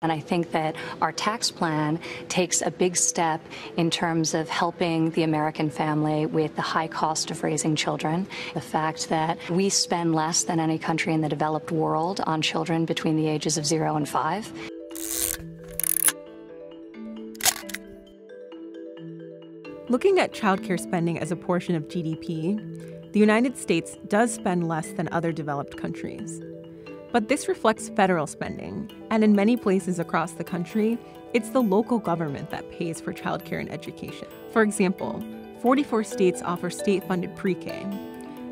And I think that our tax plan takes a big step in terms of helping the American family with the high cost of raising children. The fact that we spend less than any country in the developed world on children between the ages of 0 and 5. Looking at childcare spending as a portion of GDP, the United States does spend less than other developed countries. But this reflects federal spending, and in many places across the country, it's the local government that pays for childcare and education. For example, 44 states offer state-funded pre-K,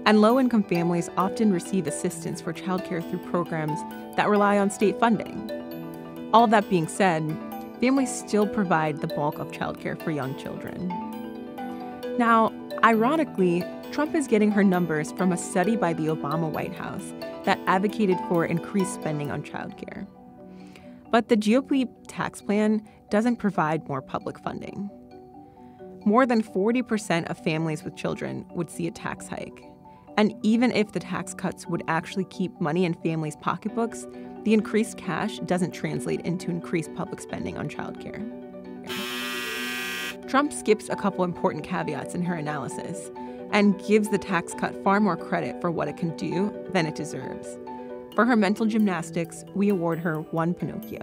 and low-income families often receive assistance for childcare through programs that rely on state funding. All that being said, families still provide the bulk of childcare for young children. Now, ironically, Trump is getting her numbers from a study by the Obama White House that advocated for increased spending on childcare. But the GOP tax plan doesn't provide more public funding. More than 40% of families with children would see a tax hike. And even if the tax cuts would actually keep money in families' pocketbooks, the increased cash doesn't translate into increased public spending on childcare. Trump skips a couple important caveats in her analysis and gives the tax cut far more credit for what it can do than it deserves. For her mental gymnastics, we award her 1 Pinocchio.